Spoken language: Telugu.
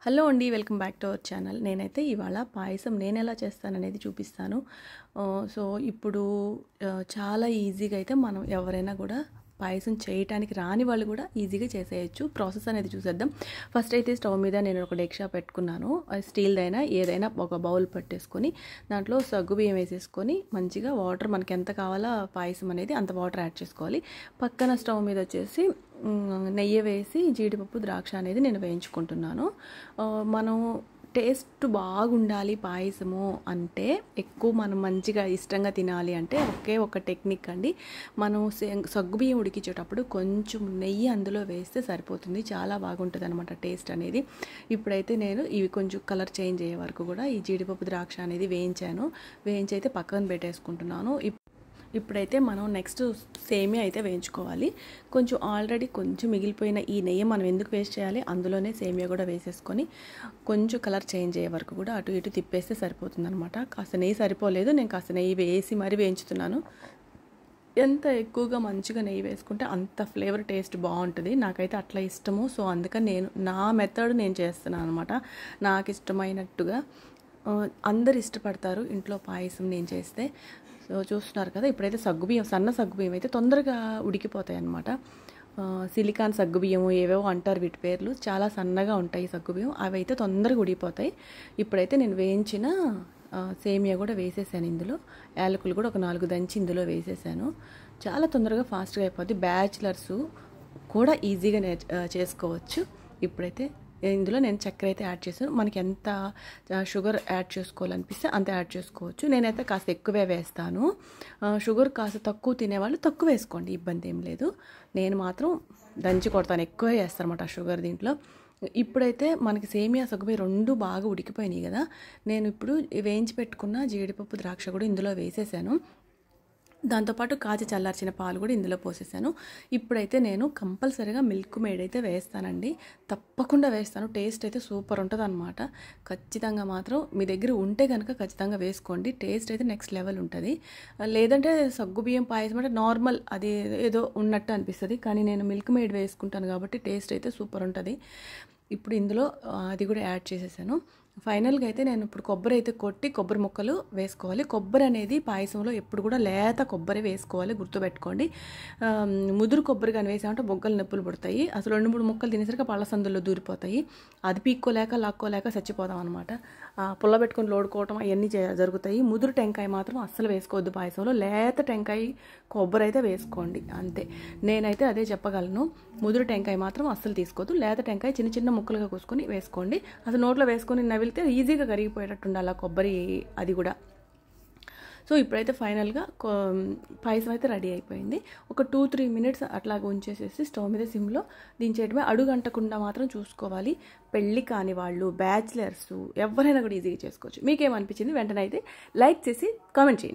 హలో అండి, welcome back to our channel. నేనైతే ఇవాళ పాయసం నేను ఎలా చేస్తాననేది చూపిస్తాను. సో ఇప్పుడు చాలా ఈజీగా అయితే మనం ఎవరైనా కూడా పాయసం చేయడానికి రాని వాళ్ళు కూడా ఈజీగా చేసేయచ్చు. ప్రాసెస్ అనేది చూసేద్దాం. ఫస్ట్ అయితే స్టవ్ మీద నేను ఒక డేక్షా పెట్టుకున్నాను. స్టీల్దైనా ఏదైనా ఒక బౌల్ పెట్టేసుకొని దాంట్లో సగ్గుబియ్యం వేసేసుకొని మంచిగా వాటర్ మనకి ఎంత కావాలో పాయసం అనేది అంత వాటర్ యాడ్ చేసుకోవాలి. పక్కన స్టవ్ మీద వచ్చేసి నెయ్యి వేసి జీడిపప్పు ద్రాక్ష అనేది నేను వేయించుకుంటున్నాను. మనం టేస్ట్ బాగుండాలి పాయసము అంటే ఎక్కువ మనం మంచిగా ఇష్టంగా తినాలి అంటే ఒక టెక్నిక్ అండి. మనం సగ్గుబియ్యం ఉడికించేటప్పుడు కొంచెం నెయ్యి అందులో వేస్తే సరిపోతుంది. చాలా బాగుంటుంది అనమాట టేస్ట్ అనేది. ఇప్పుడైతే నేను ఇవి కొంచెం కలర్ చేంజ్ అయ్యే వరకు కూడా ఈ జీడిపప్పు ద్రాక్ష అనేది వేయించి అయితే పక్కన పెట్టేసుకుంటున్నాను. ఇప్పుడైతే మనం నెక్స్ట్ సేమియా అయితే వేయించుకోవాలి. ఆల్రెడీ కొంచెం మిగిలిపోయిన ఈ నెయ్యి మనం ఎందుకు వేస్ట్ చేయాలి, అందులోనే సేమియా కూడా వేసేసుకొని కొంచెం కలర్ చేంజ్ అయ్యే వరకు కూడా అటు ఇటు తిప్పేస్తే సరిపోతుంది అనమాట. కాస్త నెయ్యి సరిపోలేదు, నేను కాస్త నెయ్యి వేసి మరీ వేయించుతున్నాను. ఎంత ఎక్కువగా మంచిగా నెయ్యి వేసుకుంటే అంత ఫ్లేవర్ టేస్ట్ బాగుంటుంది. నాకైతే అట్లా ఇష్టము. సో అందుకని నా మెథడ్ నేను చేస్తున్నాను అనమాట. నాకు ఇష్టమైనట్టుగా అందరు ఇష్టపడతారు ఇంట్లో పాయసం నేను చేస్తే. సో చూస్తున్నారు కదా, ఇప్పుడైతే సన్న సగ్గుబియ్యం అయితే తొందరగా ఉడికిపోతాయి అన్నమాట. సిలికాన్ సగ్గుబియ్యము ఏవేవో అంటారు వీటి పేర్లు. చాలా సన్నగా ఉంటాయి సగ్గుబియ్యం, అవి అయితే తొందరగా ఉడికిపోతాయి. ఇప్పుడైతే నేను వేయించిన సేమియా కూడా వేసేసాను. ఇందులో యాలకులు కూడా ఒక 4 దంచి ఇందులో వేసేసాను. చాలా తొందరగా ఫాస్ట్గా అయిపోద్ది. బ్యాచిలర్స్ కూడా ఈజీగా చేసుకోవచ్చు. ఇప్పుడైతే ఇందులో నేను చక్కెర అయితే యాడ్ చేశాను. మనకి ఎంత షుగర్ యాడ్ చేసుకోవాలనిపిస్తే అంత యాడ్ చేసుకోవచ్చు. నేనైతే కాస్త ఎక్కువే వేస్తాను. షుగర్ కాస్త తక్కువ తినేవాళ్ళు తక్కువ వేసుకోండి, ఇబ్బంది ఏం లేదు. నేను మాత్రం దంచి కొడతాను, ఎక్కువే వేస్తాను అనమాట షుగర్ దీంట్లో. ఇప్పుడైతే మనకి సేమియా సగ్గుబియ్యం 2 బాగా ఉడికిపోయినాయి కదా, నేను ఇప్పుడు వేయించి పెట్టుకున్న జీడిపప్పు ద్రాక్ష కూడా ఇందులో వేసేసాను. దాంతోపాటు కాచి చల్లార్చిన పాలు కూడా ఇందులో పోసేసాను. ఇప్పుడైతే నేను కంపల్సరీగా మిల్క్ మేడ్ అయితే వేస్తానండి, తప్పకుండా వేస్తాను. టేస్ట్ అయితే సూపర్ ఉంటుంది అనమాట. ఖచ్చితంగా మాత్రం మీ దగ్గర ఉంటే కనుక ఖచ్చితంగా వేసుకోండి. టేస్ట్ అయితే నెక్స్ట్ లెవెల్ ఉంటుంది. లేదంటే సగ్గుబియ్యం పాయసం అంటే నార్మల్ అది ఏదో ఉన్నట్టు అనిపిస్తుంది, కానీ నేను మిల్క్ మేడ్ వేసుకుంటాను కాబట్టి టేస్ట్ అయితే సూపర్ ఉంటుంది. ఇప్పుడు ఇందులో అది కూడా యాడ్ చేసేసాను. ఫైనల్గా అయితే నేను ఇప్పుడు కొబ్బరి అయితే కొట్టి కొబ్బరి ముక్కలు వేసుకోవాలి. కొబ్బరి అనేది పాయసంలో ఎప్పుడు కూడా లేత కొబ్బరి వేసుకోవాలి, గుర్తుపెట్టుకోండి. ముదురు కొబ్బరి కానీ వేసామంటే బొగ్గలు నొప్పులు పడతాయి. అసలు 2-3 ముక్కలు తినేసరికి పళ్ళ సందుల్లో దూరిపోతాయి. అది లాక్కోలేక చచ్చిపోతాం అనమాట. పుల్ల పెట్టుకొని లోడుకోవటం అవన్నీ జరుగుతాయి. ముదురు టెంకాయ మాత్రం అస్సలు వేసుకోవద్దు పాయసంలో. లేత టెంకాయ కొబ్బరి అయితే వేసుకోండి అంతే. నేనైతే అదే చెప్పగలను. ముదురు టెంకాయ మాత్రం అస్సలు తీసుకోవద్దు. లేత టెంకాయ చిన్న చిన్న ముక్కలుగా కోసుకొని వేసుకోండి. అసలు నోట్లో వేసుకొని నవిలితే ఈజీగా కరిగిపోయేటట్టు ఉండాలి కొబ్బరి అది కూడా. సో ఇప్పుడైతే ఫైనల్గా పాయసం అయితే రెడీ అయిపోయింది. ఒక 2-3 మినిట్స్ అట్లాగా ఉంచేసేసి స్టవ్ మీద సిమ్లో దించేయడమే. అడుగంటకుండా మాత్రం చూసుకోవాలి. పెళ్ళి కాని వాళ్ళు, బ్యాచిలర్స్ ఎవరైనా కూడా ఈజీగా చేసుకోవచ్చు. మీకేమనిపించింది వెంటనే అయితే లైక్ చేసి కామెంట్ చేయండి.